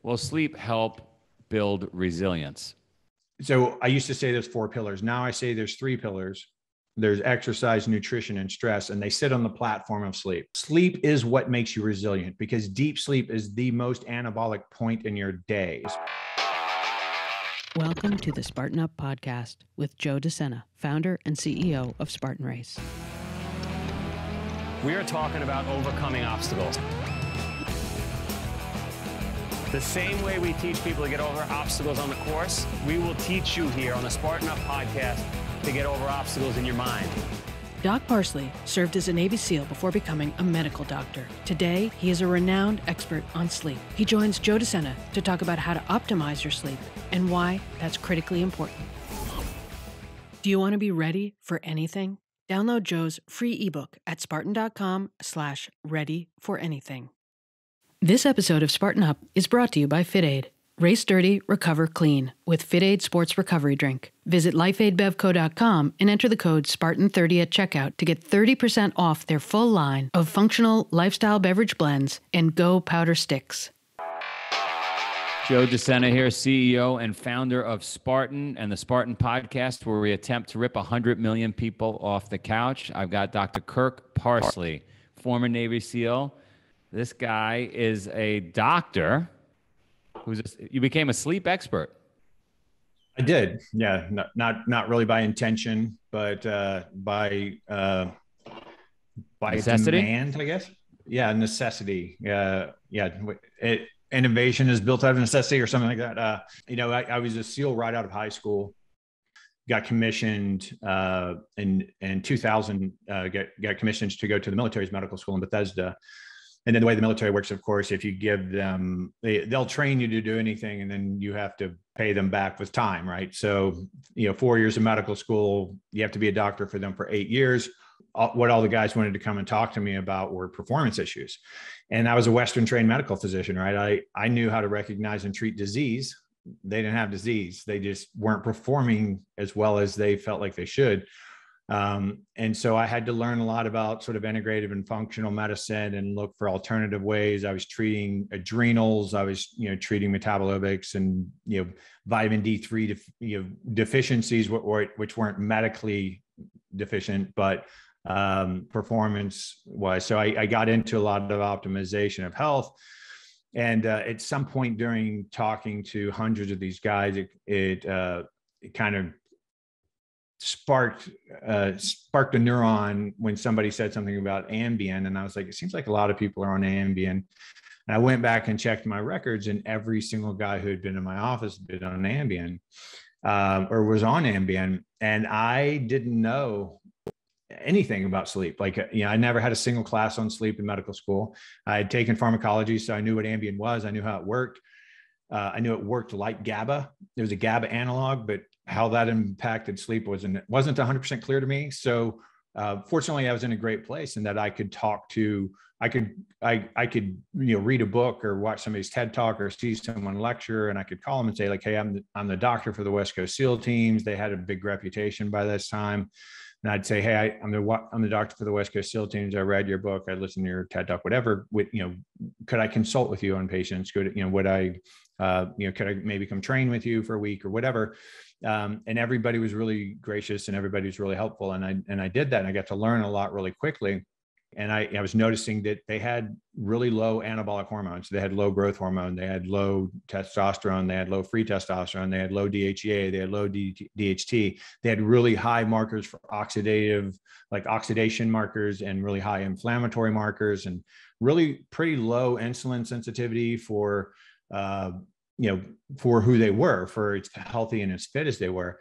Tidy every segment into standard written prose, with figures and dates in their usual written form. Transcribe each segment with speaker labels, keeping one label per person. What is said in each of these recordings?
Speaker 1: Will sleep help build resilience?
Speaker 2: So I used to say there's 4 pillars. Now I say there's 3 pillars. There's exercise, nutrition, and stress, and they sit on the platform of sleep. Sleep is what makes you resilient because deep sleep is the most anabolic point in your days.
Speaker 3: Welcome to the Spartan Up podcast with Joe De Sena, founder and CEO of Spartan Race.
Speaker 4: We are talking about overcoming obstacles. The same way we teach people to get over obstacles on the course, we will teach you here on the Spartan Up podcast to get over obstacles in your mind.
Speaker 3: Doc Parsley served as a Navy SEAL before becoming a medical doctor. Today, he is a renowned expert on sleep. He joins Joe De Sena to talk about how to optimize your sleep and why that's critically important. Do you want to be ready for anything? Download Joe's free ebook at spartan.com/ready-for-anything. This episode of Spartan Up is brought to you by FitAid. Race dirty, recover clean with FitAid Sports Recovery Drink. Visit lifeaidbevco.com and enter the code SPARTAN30 at checkout to get 30% off their full line of functional lifestyle beverage blends and Go powder sticks.
Speaker 1: Joe De Sena here, CEO and founder of Spartan and the Spartan podcast, where we attempt to rip 100 million people off the couch. I've got Dr. Kirk Parsley, former Navy SEAL. This guy is a doctor. You became a sleep expert.
Speaker 2: I did. Yeah. Not really by intention, but by
Speaker 1: necessity?
Speaker 2: Demand, I guess. Yeah. Necessity. Innovation is built out of necessity or something like that. I was a SEAL right out of high school, got commissioned in 2000, got commissioned to go to the military's medical school in Bethesda. And then the way the military works, of course, if you give them, they'll train you to do anything, and then you have to pay them back with time, right? So, 4 years of medical school, you have to be a doctor for them for 8 years. What all the guys wanted to come and talk to me about were performance issues. And I was a Western trained medical physician, right? I knew how to recognize and treat disease. They didn't have disease. They just weren't performing as well as they felt like they should. And so I had to learn a lot about sort of integrative and functional medicine and look for alternative ways. I was treating adrenals. I was, treating metabolomics and, vitamin D3, deficiencies, which weren't medically deficient, but performance wise. So I got into a lot of optimization of health. And at some point during talking to hundreds of these guys, it kind of sparked a neuron when somebody said something about Ambien. And I was like, it seems like a lot of people are on Ambien. And I went back and checked my records, and every single guy who had been in my office had been on Ambien or was on Ambien. And I didn't know anything about sleep. I never had a single class on sleep in medical school. I had taken pharmacology, so I knew what Ambien was. I knew how it worked. I knew it worked like GABA. There was a GABA analog, but how that impacted sleep wasn't 100% clear to me. So fortunately, I was in a great place in that I could read a book or watch somebody's TED talk or see someone lecture, and I could call them and say like, hey, I'm the doctor for the West Coast SEAL teams. They had a big reputation by this time. And I'd say, hey, I'm the doctor for the West Coast SEAL teams. I read your book. I listened to your TED talk, whatever. Could I consult with you on patients? Could I maybe come train with you for a week or whatever? And everybody was really gracious and everybody was really helpful. And I did that, and I got to learn a lot really quickly. And I was noticing that they had really low anabolic hormones. They had low growth hormone. They had low testosterone. They had low free testosterone. They had low DHEA. They had low DHT. They had really high markers for oxidation markers, and really high inflammatory markers, and really pretty low insulin sensitivity for who they were, for as healthy and as fit as they were.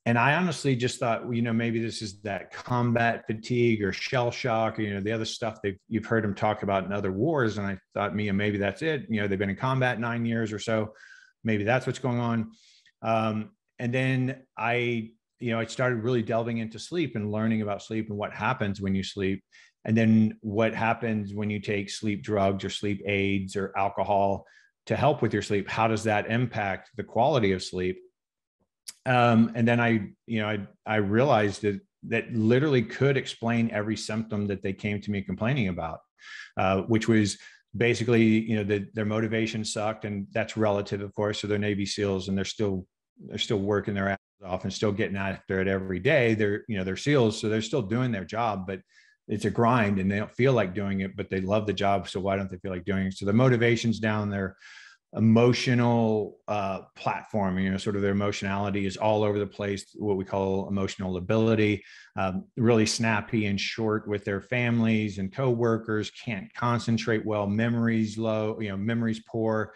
Speaker 2: And I honestly just thought, maybe this is that combat fatigue or shell shock, the other stuff you've heard them talk about in other wars. And I thought, maybe that's it. They've been in combat 9 years or so. Maybe that's what's going on. And then I started really delving into sleep and learning about sleep and what happens when you sleep. And then what happens when you take sleep drugs or sleep aids or alcohol to help with your sleep. How does that impact the quality of sleep? And then I realized that literally could explain every symptom that they came to me complaining about, which was basically, their motivation sucked, and that's relative, of course. So they're Navy SEALs, and they're still working their ass off and still getting after it every day. They're SEALs, so they're still doing their job, but it's a grind and they don't feel like doing it, but they love the job. So why don't they feel like doing it? So the motivation's down, their emotional platform, sort of their emotionality is all over the place, what we call emotional ability, really snappy and short with their families and coworkers, can't concentrate well, memories low, memories poor,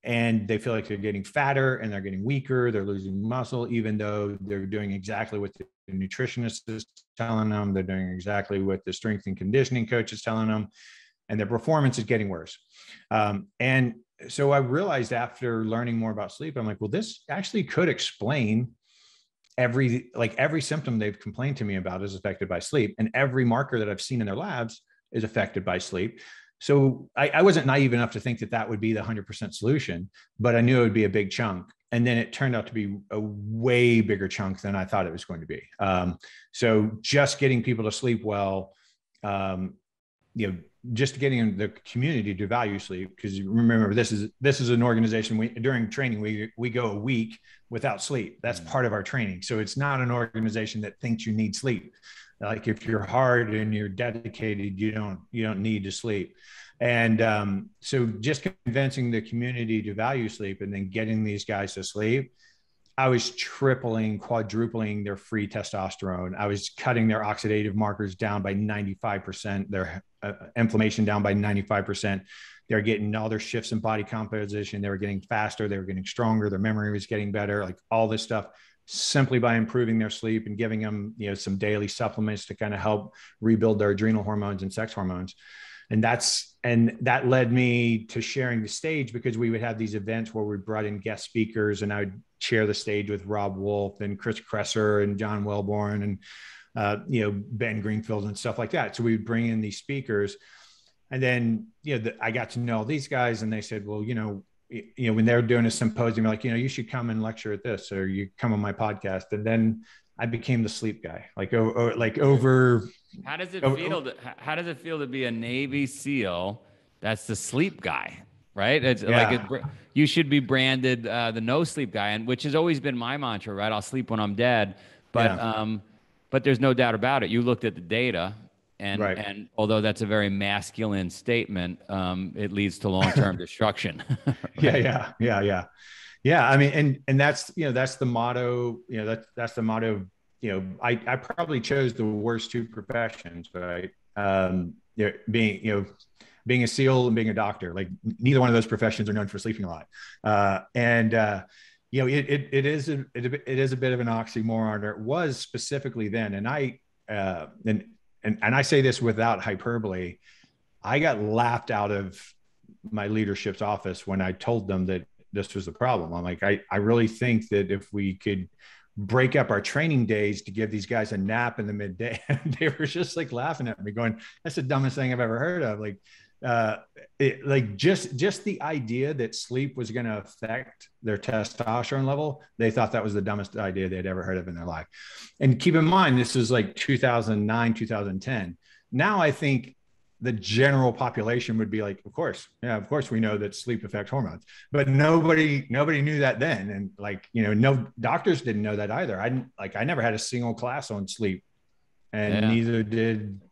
Speaker 2: and they feel like they're getting fatter and they're getting weaker, they're losing muscle, even though they're doing exactly what the nutritionist is telling them, they're doing exactly what the strength and conditioning coach is telling them, and their performance is getting worse. And so I realized after learning more about sleep, I'm like, well, this actually could explain every symptom they've complained to me about is affected by sleep. And every marker that I've seen in their labs is affected by sleep. So I wasn't naive enough to think that would be the 100% solution, but I knew it would be a big chunk. And then it turned out to be a way bigger chunk than I thought it was going to be. So just getting people to sleep well, just getting the community to value sleep, because remember, this is an organization, during training, we go a week without sleep. That's part of our training. So it's not an organization that thinks you need sleep. Like if you're hard and you're dedicated, you don't need to sleep. And so just convincing the community to value sleep and then getting these guys to sleep, I was tripling, quadrupling their free testosterone. I was cutting their oxidative markers down by 95%, their inflammation down by 95%. They're getting all their shifts in body composition. They were getting faster. They were getting stronger. Their memory was getting better, like all this stuff, simply by improving their sleep and giving them, some daily supplements to kind of help rebuild their adrenal hormones and sex hormones. And that led me to sharing the stage, because we would have these events where we brought in guest speakers, and I would share the stage with Rob Wolf and Chris Kresser and John Wellborn and, Ben Greenfield and stuff like that. So we would bring in these speakers, and then, I got to know these guys, and they said, well, when they're doing a symposium, like, you should come and lecture at this, or you come on my podcast. And then I became the sleep guy, over.
Speaker 1: How does it feel to be a Navy SEAL that's the sleep guy, right? It's you should be branded the no sleep guy, and which has always been my mantra, right? I'll sleep when I'm dead, but there's no doubt about it. You looked at the data, and although that's a very masculine statement, it leads to long-term destruction.
Speaker 2: Right? Yeah. I mean, and that's the motto. That's the motto. I probably chose the worst two professions, right? Being a SEAL and being a doctor. Like, neither one of those professions are known for sleeping a lot. It is a bit of an oxymoron, or it was specifically then. And I say this without hyperbole. I got laughed out of my leadership's office when I told them that this was the problem. I'm like, I really think that if we could break up our training days to give these guys a nap in the midday, they were just like laughing at me, going, that's the dumbest thing I've ever heard of. Just the idea that sleep was going to affect their testosterone level, they thought that was the dumbest idea they'd ever heard of in their life. And keep in mind, this is like 2009, 2010. Now I think the general population would be like, of course we know that sleep affects hormones, but nobody knew that then. And no doctors didn't know that either. I never had a single class on sleep, and neither did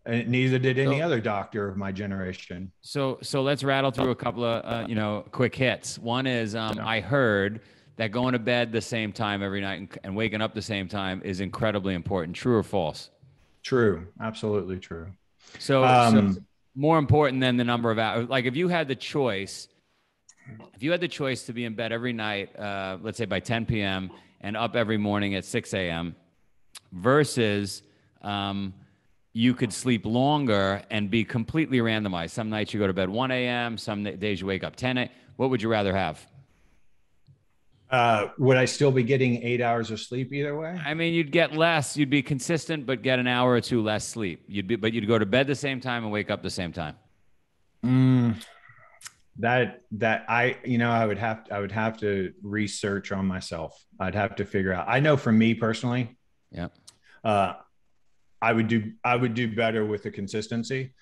Speaker 2: any other doctor of my generation.
Speaker 1: So let's rattle through a couple of quick hits. One is I heard that going to bed the same time every night and waking up the same time is incredibly important. True or false?
Speaker 2: True. Absolutely true.
Speaker 1: So more important than the number of hours. Like, if you had the choice to be in bed every night, let's say by 10 p.m. and up every morning at 6 a.m. versus you could sleep longer and be completely randomized. Some nights you go to bed 1 a.m., some days you wake up 10 a.m. What would you rather have?
Speaker 2: Would I still be getting 8 hours of sleep either way?
Speaker 1: I mean, you'd get less. You'd be consistent, but get an hour or two less sleep. You'd go to bed the same time and wake up the same time.
Speaker 2: I would have to research on myself. I'd have to figure out. I know for me personally, I would do better with the consistency.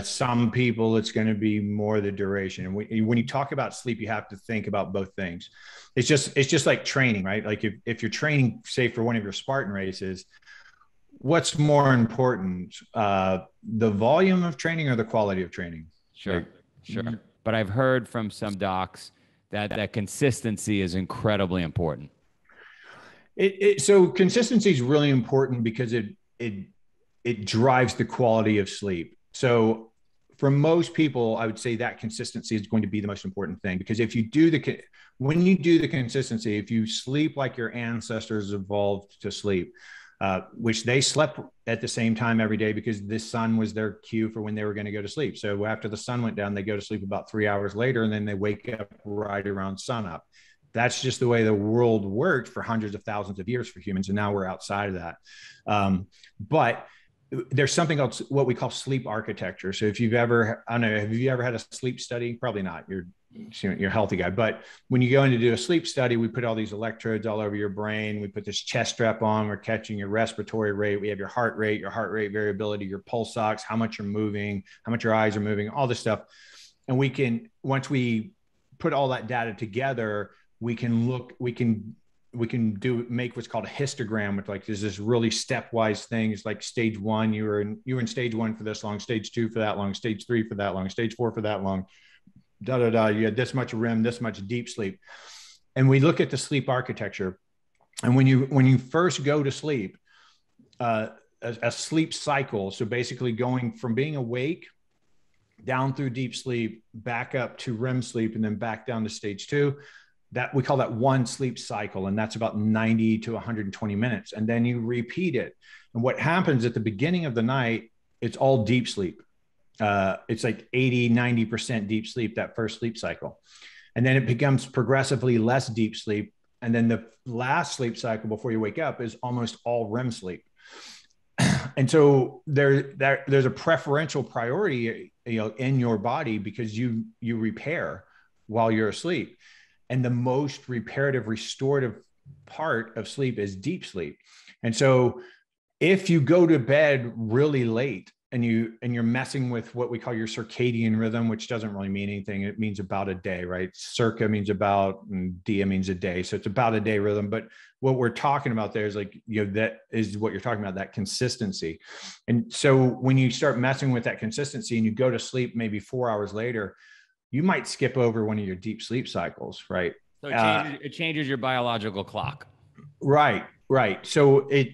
Speaker 2: Some people, it's going to be more the duration. And when you talk about sleep, you have to think about both things. It's just like training, right? Like if you're training, say for one of your Spartan races, what's more important, the volume of training or the quality of training?
Speaker 1: Sure, sure. But I've heard from some docs that consistency is incredibly important.
Speaker 2: So consistency is really important because it drives the quality of sleep. So for most people, I would say that consistency is going to be the most important thing, because when you do the consistency, if you sleep like your ancestors evolved to sleep, which they slept at the same time every day because the sun was their cue for when they were going to go to sleep. So after the sun went down, they go to sleep about 3 hours later, and then they wake up right around sunup. That's just the way the world worked for hundreds of thousands of years for humans. And now we're outside of that. But there's something else, what we call sleep architecture. So if you've ever, I don't know, have you ever had a sleep study? Probably not. You're a healthy guy. But when you go in to do a sleep study, we put all these electrodes all over your brain. We put this chest strap on. We're catching your respiratory rate. We have your heart rate variability, your pulse ox, how much you're moving, how much your eyes are moving, all this stuff. And we can, once we put all that data together, we can make what's called a histogram, which like there's this really stepwise things like stage 1, you were in stage 1 for this long, stage 2 for that long, stage 3 for that long, stage 4 for that long, you had this much REM, this much deep sleep. And we look at the sleep architecture. And when you first go to sleep, a sleep cycle, so basically going from being awake down through deep sleep, back up to REM sleep, and then back down to stage 2, that we call that one sleep cycle. And that's about 90 to 120 minutes. And then you repeat it. And what happens at the beginning of the night, it's all deep sleep. It's like 80, 90% deep sleep, that first sleep cycle. And then it becomes progressively less deep sleep. And then the last sleep cycle before you wake up is almost all REM sleep. And so there's a preferential priority, in your body, because you repair while you're asleep. And the most reparative, restorative part of sleep is deep sleep. And so if you go to bed really late and you're messing with what we call your circadian rhythm, which doesn't really mean anything. It means about a day, right? Circa means about, and dia means a day. So it's about a day rhythm. But what we're talking about there is that is what you're talking about, that consistency. And so when you start messing with that consistency and you go to sleep maybe 4 hours later, you might skip over one of your deep sleep cycles, right?
Speaker 1: So it changes your biological clock.
Speaker 2: Right. So it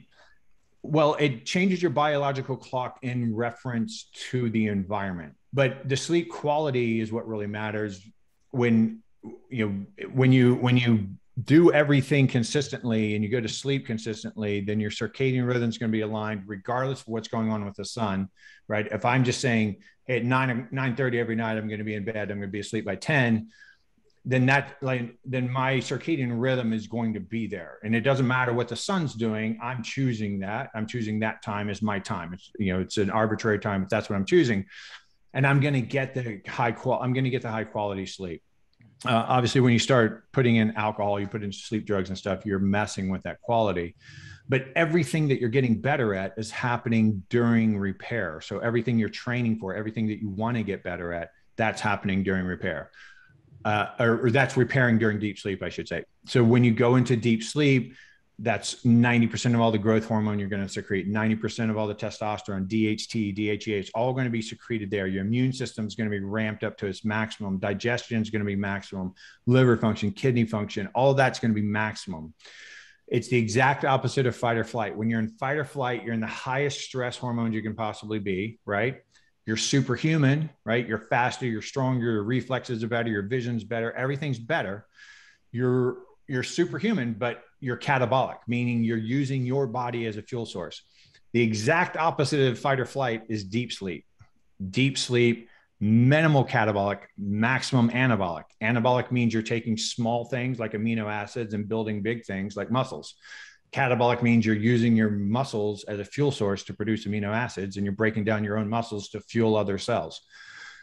Speaker 2: changes your biological clock in reference to the environment, but the sleep quality is what really matters. When you do everything consistently and you go to sleep consistently, then your circadian rhythm is going to be aligned regardless of what's going on with the sun, right? If I'm just saying, hey, at 9:30 every night, I'm going to be in bed, I'm going to be asleep by 10, then my circadian rhythm is going to be there. And it doesn't matter what the sun's doing. I'm choosing that time as my time. It's an arbitrary time, but that's what I'm choosing. And I'm going to get the high quality sleep. Obviously, when you start putting in alcohol, you put in sleep drugs and stuff, you're messing with that quality. But everything that you're getting better at is happening during repair. So everything you're training for, everything that you want to get better at, that's happening during repair. Or that's repairing during deep sleep, I should say. So when you go into deep sleep, that's 90% of all the growth hormone you're going to secrete, 90% of all the testosterone, DHT, DHEA, it's all going to be secreted there. Your immune system is going to be ramped up to its maximum. Digestion is going to be maximum. Liver function, kidney function, all of that's going to be maximum. It's the exact opposite of fight or flight. When you're in fight or flight, you're in the highest stress hormones you can possibly be, right? You're superhuman, right? You're faster, you're stronger, your reflexes are better, your vision's better, everything's better. You're superhuman, but you're catabolic, meaning you're using your body as a fuel source. The exact opposite of fight or flight is deep sleep. Deep sleep, minimal catabolic, maximum anabolic. Anabolic means you're taking small things like amino acids and building big things like muscles. Catabolic means you're using your muscles as a fuel source to produce amino acids, and you're breaking down your own muscles to fuel other cells.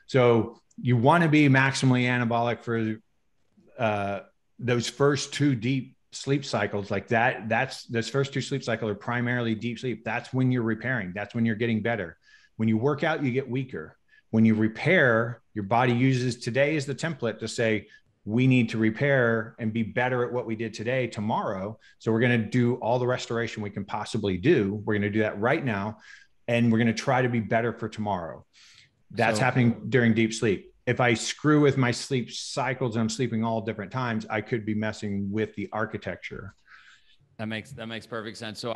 Speaker 2: So you want to be maximally anabolic for those first two deep sleep cycles like that. Those first two sleep cycles are primarily deep sleep. That's when you're repairing. That's when you're getting better. When you work out, you get weaker. When you repair, your body uses today as the template to say, we need to repair and be better at what we did today, tomorrow. So we're going to do all the restoration we can possibly do. We're going to do that right now. And we're going to try to be better for tomorrow. That's happening during deep sleep. If I screw with my sleep cycles and I'm sleeping all different times, I could be messing with the architecture.
Speaker 1: That makes perfect sense. So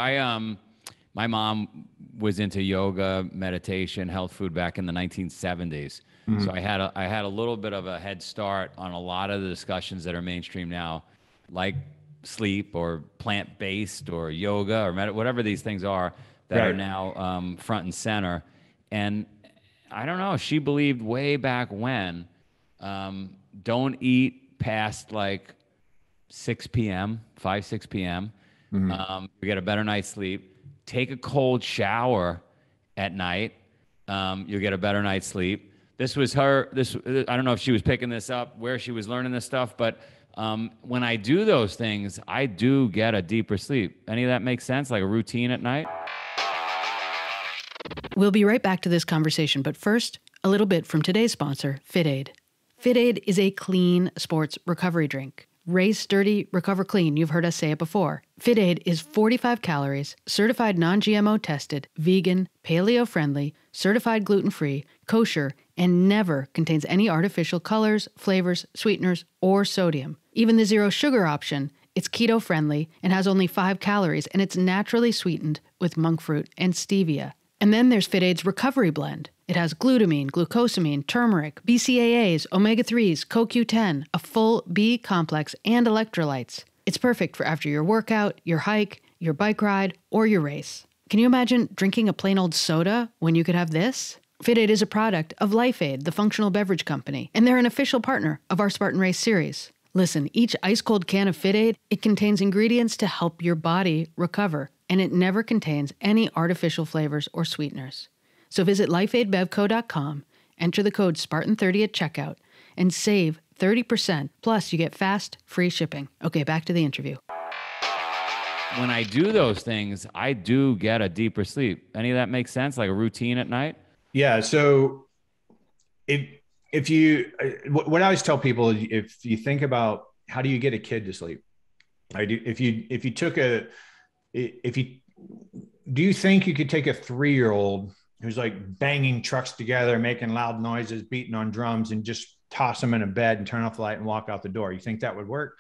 Speaker 1: my mom was into yoga, meditation, health food back in the 1970s. So I had a little bit of a head start on a lot of the discussions that are mainstream now, like sleep or plant-based or yoga or whatever these things are that are now front and center. And I don't know, she believed way back when, don't eat past like 6 p.m., 6 p.m. You get a better night's sleep. Take a cold shower at night. You'll get a better night's sleep. This was her. I don't know if she was picking this up, where she was learning this stuff, but when I do those things, I do get a deeper sleep. Any of that make sense? Like a routine at night?
Speaker 3: We'll be right back to this conversation, but first, a little bit from today's sponsor, FitAid. FitAid is a clean sports recovery drink. Race, dirty, recover clean. You've heard us say it before. FitAid is 45 calories, certified non-GMO tested, vegan, paleo-friendly, certified gluten-free, kosher, and never contains any artificial colors, flavors, sweeteners, or sodium. Even the zero sugar option, it's keto-friendly and has only 5 calories, and it's naturally sweetened with monk fruit and stevia. And then there's FitAid's Recovery Blend. It has glutamine, glucosamine, turmeric, BCAAs, omega-3s, CoQ10, a full B complex, and electrolytes. It's perfect for after your workout, your hike, your bike ride, or your race. Can you imagine drinking a plain old soda when you could have this? FitAid is a product of LifeAid, the functional beverage company, and they're an official partner of our Spartan Race series. Listen, each ice-cold can of FitAid, it contains ingredients to help your body recover, and it never contains any artificial flavors or sweeteners. So visit lifeaidbevco.com, enter the code Spartan30 at checkout, and save 30%, plus you get fast, free shipping. Okay, back to the interview.
Speaker 1: When I do those things, I do get a deeper sleep. Any of that make sense? Like a routine at night?
Speaker 2: Yeah. So if you, what I always tell people, if you think about how do you get a kid to sleep? Do you think you could take a 3-year-old who's like banging trucks together, making loud noises, beating on drums, and just toss them in a bed and turn off the light and walk out the door? You think that would work?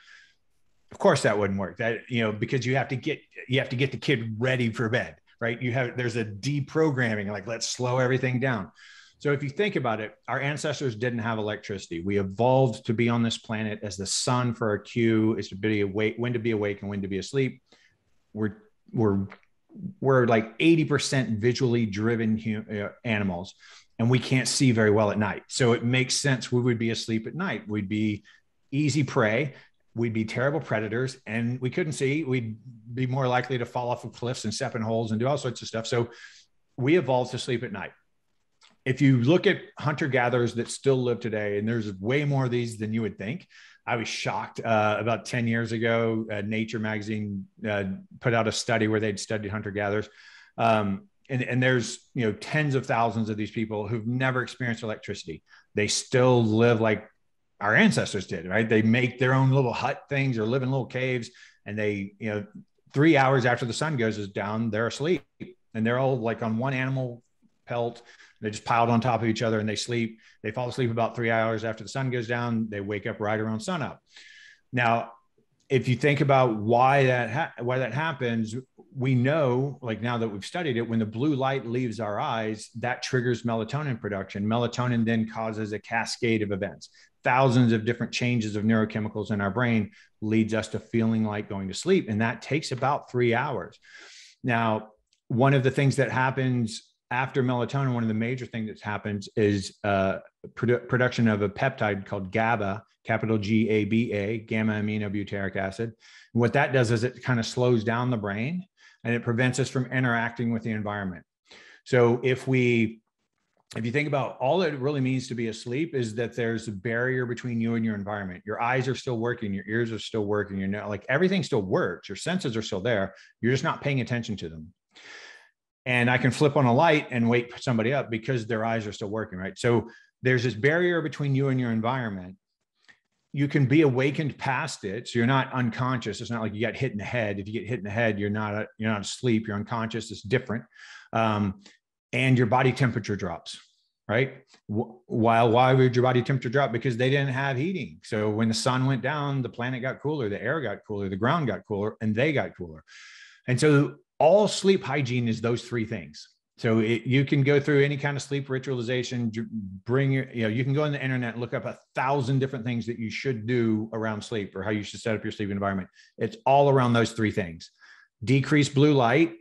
Speaker 2: Of course that wouldn't work. Because you have to get the kid ready for bed, right? There's a deprogramming, like let's slow everything down. So if you think about it, our ancestors didn't have electricity. We evolved to be on this planet as the sun for our cue, is to be awake, when to be awake and when to be asleep. We're like 80% visually driven animals, and we can't see very well at night. So it makes sense we would be asleep at night. We'd be easy prey. We'd be terrible predators, and we couldn't see. We'd be more likely to fall off of cliffs and step in holes and do all sorts of stuff. So we evolved to sleep at night. If you look at hunter-gatherers that still live today, and there's way more of these than you would think. I was shocked. About 10 years ago, Nature magazine put out a study where they'd studied hunter-gatherers. And there's, tens of thousands of these people who've never experienced electricity. They still live like our ancestors did, right? They make their own little hut things or live in little caves. And they, 3 hours after the sun goes down, they're asleep. And they're all like on one animal pelt. They just piled on top of each other and they sleep. They fall asleep about 3 hours after the sun goes down. They wake up right around sunup. Now, if you think about why that happens, we know, like now that we've studied it, when the blue light leaves our eyes, that triggers melatonin production. Melatonin then causes a cascade of events. Thousands of different changes of neurochemicals in our brain leads us to feeling like going to sleep. And that takes about 3 hours. Now, one of the things that happens after melatonin, one of the major things that happens is production of a peptide called GABA, capital G-A-B-A, gamma aminobutyric acid. And what that does is it kind of slows down the brain and it prevents us from interacting with the environment. So if you think about all that it really means to be asleep is that there's a barrier between you and your environment. Your eyes are still working, your ears are still working, like everything still works, your senses are still there. You're just not paying attention to them. and I can flip on a light and wake somebody up because their eyes are still working, right? So there's this barrier between you and your environment. You can be awakened past it. So you're not unconscious. It's not like you got hit in the head. If you get hit in the head, you're not asleep, you're unconscious. It's different. And your body temperature drops, right? Why would your body temperature drop? Because they didn't have heating. So when the sun went down, the planet got cooler, the air got cooler, the ground got cooler, and they got cooler. And so all sleep hygiene is those three things. So you can go through any kind of sleep ritualization, you can go on the internet and look up 1,000 different things that you should do around sleep or how you should set up your sleep environment. It's all around those three things. Decrease blue light,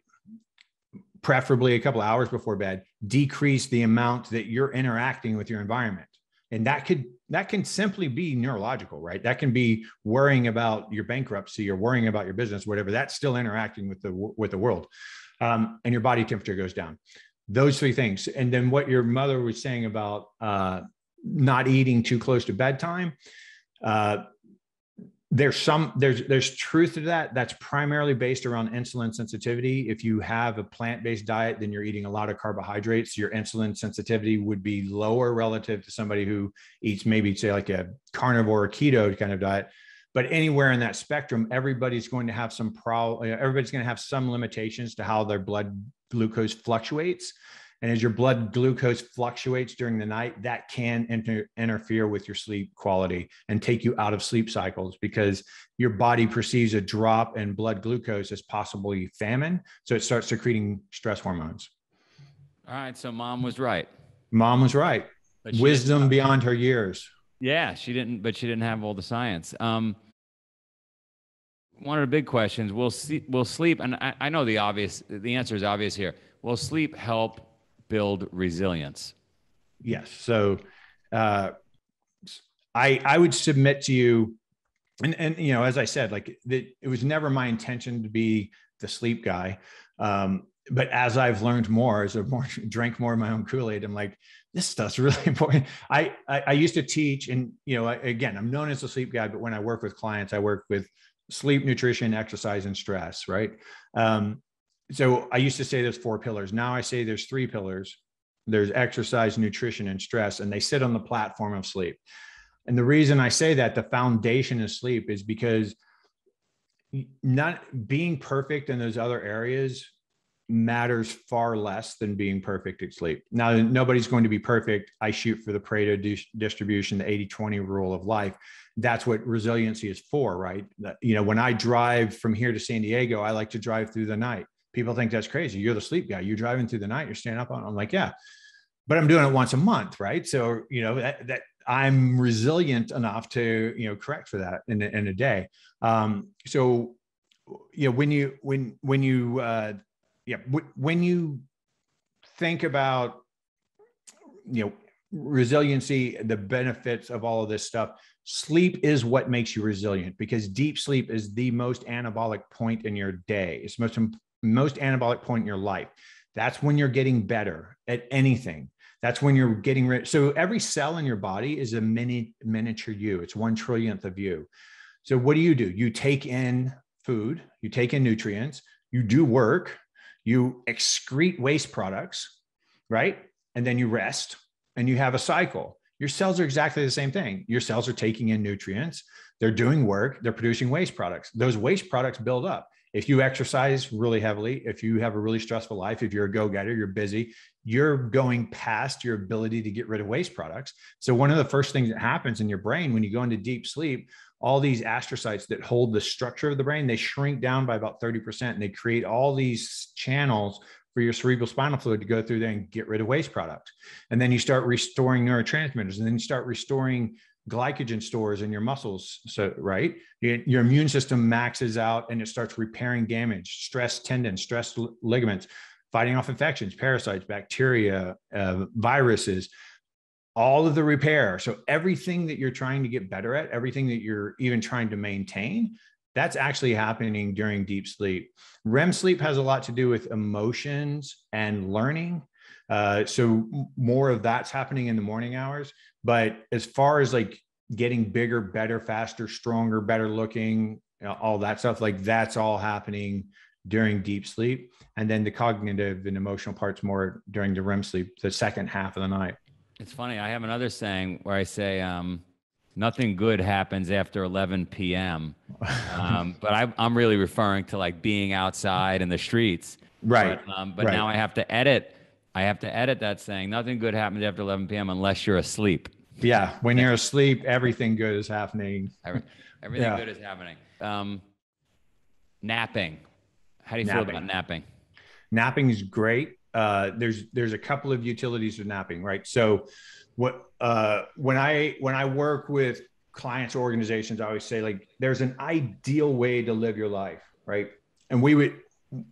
Speaker 2: preferably a couple of hours before bed. Decrease the amount that you're interacting with your environment. And that can simply be neurological, right? That can be worrying about your bankruptcy or worrying about your business, whatever. That's still interacting with the world. And your body temperature goes down. Those three things. And then what your mother was saying about not eating too close to bedtime, there's truth to that. That's primarily based around insulin sensitivity. If you have a plant-based diet, then you're eating a lot of carbohydrates. Your insulin sensitivity would be lower relative to somebody who eats maybe, say, like a carnivore or keto kind of diet. But anywhere in that spectrum, everybody's going to have some limitations to how their blood glucose fluctuates. And as your blood glucose fluctuates during the night, that can interfere with your sleep quality and take you out of sleep cycles because your body perceives a drop in blood glucose as possibly famine. So it starts secreting stress hormones.
Speaker 1: All right. So mom was right.
Speaker 2: Mom was right. Wisdom beyond her years.
Speaker 1: Yeah, she didn't have all the science. One of the big questions, will sleep, and I know the answer is obvious here. Will sleep help build resilience?
Speaker 2: Yes. So I would submit to you, and as I said, like it was never my intention to be the sleep guy. But as I've learned more, as I drank more of my own Kool-Aid, I'm like, this stuff's really important. I used to teach, and again, I'm known as a sleep guy, but when I work with clients, I work with sleep, nutrition, exercise, and stress, right? So I used to say there's 4 pillars. Now I say there's 3 pillars. There's exercise, nutrition, and stress, and they sit on the platform of sleep. And the reason I say that the foundation of sleep is because not being perfect in those other areas matters far less than being perfect at sleep. Now, nobody's going to be perfect. I shoot for the Pareto distribution, the 80-20 rule of life. That's what resiliency is for, right? When I drive from here to San Diego, I like to drive through the night. People think that's crazy. You're the sleep guy. You're driving through the night. You're staying up on. I'm like, yeah, but I'm doing it once a month, right? So that I'm resilient enough to correct for that in a day. So when you think about resiliency, the benefits of all of this stuff, sleep is what makes you resilient, because deep sleep is the most anabolic point in your day. It's the most anabolic point in your life. That's when you're getting better at anything. That's when you're getting rid. So every cell in your body is a miniature you. It's 1/trillionth of you. So what do? You take in food, you take in nutrients, you do work, you excrete waste products, right? And then you rest and you have a cycle. Your cells are exactly the same thing. Your cells are taking in nutrients, they're doing work, they're producing waste products. Those waste products build up. If you exercise really heavily, if you have a really stressful life, if you're a go-getter, you're busy, you're going past your ability to get rid of waste products. So one of the first things that happens in your brain when you go into deep sleep, all these astrocytes that hold the structure of the brain, they shrink down by about 30%, and they create all these channels for your cerebral spinal fluid to go through there and get rid of waste products. And then you start restoring neurotransmitters, and then you start restoring glycogen stores in your muscles. So, right, your immune system maxes out and it starts repairing damage, stress tendons, stress ligaments, fighting off infections, parasites, bacteria, viruses, all of the repair. So everything that you're trying to get better at, everything that you're even trying to maintain, that's actually happening during deep sleep. REM sleep has a lot to do with emotions and learning. So more of that's happening in the morning hours. But as far as like getting bigger, better, faster, stronger, better looking, all that stuff, like that's all happening during deep sleep. And then the cognitive and emotional parts more during the REM sleep, the second half of the night.
Speaker 1: It's funny. I have another saying where I say, nothing good happens after 11 p.m. But I'm really referring to like being outside in the streets.
Speaker 2: Right.
Speaker 1: But
Speaker 2: right.
Speaker 1: now I have to edit. That saying. Nothing good happens after 11 p.m. unless you're asleep.
Speaker 2: Yeah. When you're asleep, everything good is happening.
Speaker 1: Everything good is happening. Napping. How do you feel about napping?
Speaker 2: Napping is great. There's a couple of utilities of napping, right? So when I work with clients or organizations, I always say, like, there's an ideal way to live your life, right? And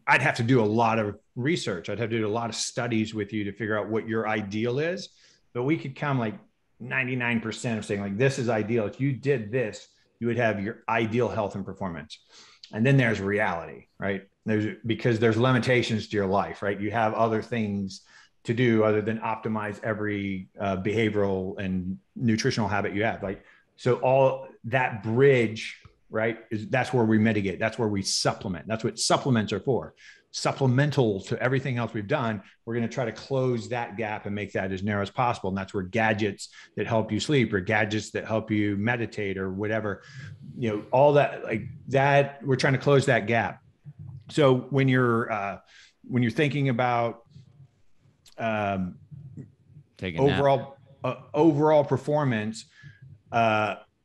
Speaker 2: I'd have to do a lot of research. I'd have to do a lot of studies with you to figure out what your ideal is. But we could come like 99% of saying, like, this is ideal. If you did this, you would have your ideal health and performance. And then there's reality, right? Because there's limitations to your life, right? You have other things to do other than optimize every behavioral and nutritional habit you have. Like, so all that bridge, right, that's where we mitigate. That's where we supplement. That's what supplements are for. Supplemental to everything else we've done. We're going to try to close that gap and make that as narrow as possible. And that's where gadgets that help you sleep, or gadgets that help you meditate, or whatever, all that, like that, we're trying to close that gap. So when you're thinking about overall performance,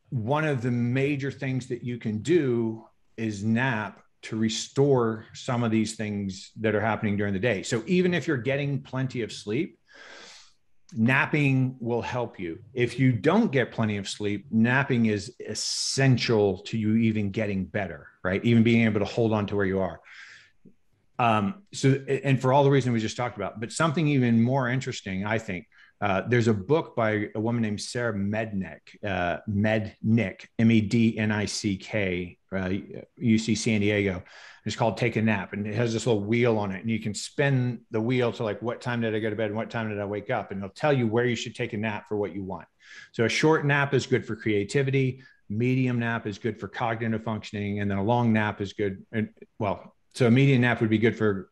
Speaker 2: one of the major things that you can do is nap to restore some of these things that are happening during the day. So even if you're getting plenty of sleep, napping will help you. If you don't get plenty of sleep, napping is essential to you even getting better, right? Even being able to hold on to where you are. And for all the reasons we just talked about, but something even more interesting, I think, there's a book by a woman named Sarah Mednick, Mednick, UC San Diego. It's called Take a Nap. And it has this little wheel on it. And you can spin the wheel to like, what time did I go to bed and what time did I wake up? And it'll tell you where you should take a nap for what you want. So a short nap is good for creativity. Medium nap is good for cognitive functioning. And then a long nap is good. So a medium nap would be good for,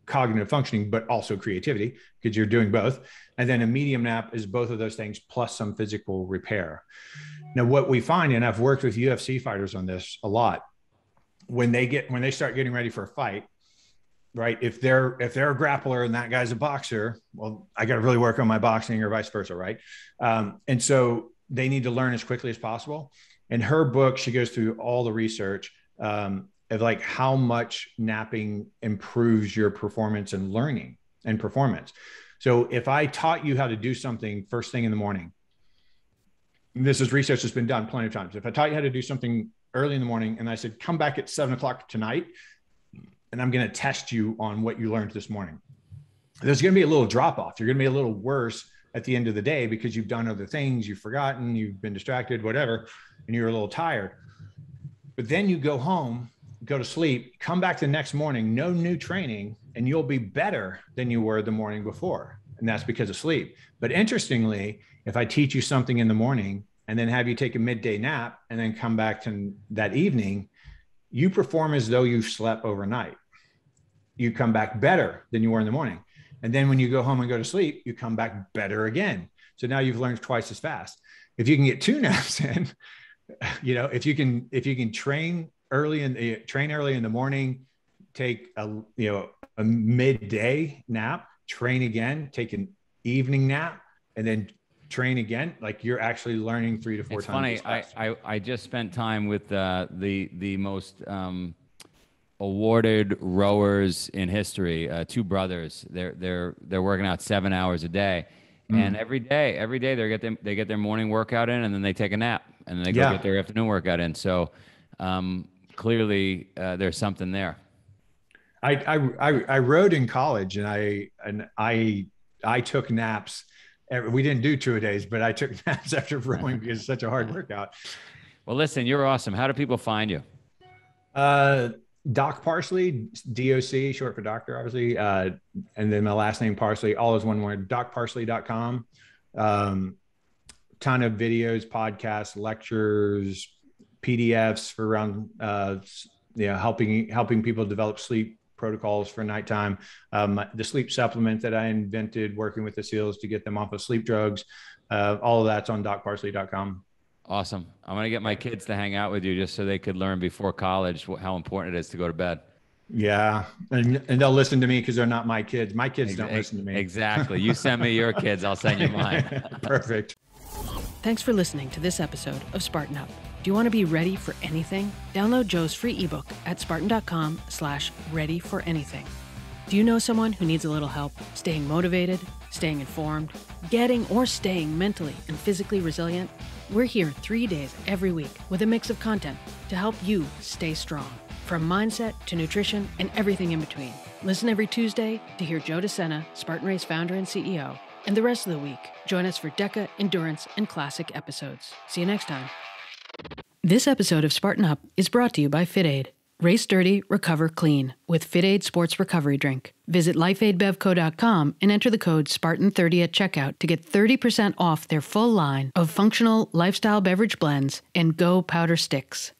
Speaker 2: cognitive functioning, but also creativity, because you're doing both. And then a medium nap is both of those things plus some physical repair. Now, what we find, and I've worked with UFC fighters on this a lot, when they start getting ready for a fight, right? If they're a grappler and that guy's a boxer, well, I got to really work on my boxing, or vice versa, right? And so they need to learn as quickly as possible. In her book, she goes through all the research of like how much napping improves your performance and learning and performance. So if I taught you how to do something first thing in the morning, this is research that's been done plenty of times. If I taught you how to do something early in the morning and I said, come back at 7:00 tonight, and I'm going to test you on what you learned this morning, there's going to be a little drop off. You're going to be a little worse at the end of the day because you've done other things, you've forgotten, you've been distracted, whatever, and you're a little tired. But then you go home, go to sleep, come back the next morning, no new training, and you'll be better than you were the morning before. And that's because of sleep. But interestingly, if I teach you something in the morning and then have you take a midday nap and then come back to that evening, you perform as though you've slept overnight. You come back better than you were in the morning. And then when you go home and go to sleep, you come back better again. So now you've learned twice as fast. If you can get 2 naps in, if you can train early in the morning, take a midday nap, train again, take an evening nap, and then train again, like you're actually learning 3 to 4 times.
Speaker 1: Funny, I just spent time with the most awarded rowers in history, 2 brothers. They're working out 7 hours a day. And every day they get their morning workout in, and then they take a nap, and then they go get their afternoon workout in. So clearly there's something there.
Speaker 2: I rowed in college, and I took naps. We didn't do 2-a-days, but I took naps after rowing because it's such a hard workout.
Speaker 1: Well, listen, you're awesome. How do people find you?
Speaker 2: Doc Parsley, DOC, short for doctor, obviously. And then my last name, Parsley, all is one word, docparsley.com. Ton of videos, podcasts, lectures, PDFs for around helping people develop sleep protocols for nighttime. The sleep supplement that I invented, working with the SEALs to get them off of sleep drugs. All of that's on docparsley.com.
Speaker 1: Awesome. I'm going to get my kids to hang out with you just so they could learn before college how important it is to go to bed.
Speaker 2: Yeah. And they'll listen to me because they're not my kids. My kids don't listen to me.
Speaker 1: Exactly. You send me your kids, I'll send you mine.
Speaker 2: Perfect.
Speaker 3: Thanks for listening to this episode of Spartan Up. Do you want to be ready for anything? Download Joe's free ebook at spartan.com/readyforanything. Do you know someone who needs a little help staying motivated, staying informed, getting or staying mentally and physically resilient? We're here 3 days every week with a mix of content to help you stay strong, from mindset to nutrition and everything in between. Listen every Tuesday to hear Joe De Sena, Spartan Race founder and CEO. And the rest of the week, join us for DECA, Endurance, and Classic episodes. See you next time. This episode of Spartan Up is brought to you by FitAid. Race dirty, recover clean with FitAid Sports Recovery Drink. Visit lifeaidbevco.com and enter the code SPARTAN30 at checkout to get 30% off their full line of functional lifestyle beverage blends and Go powder sticks.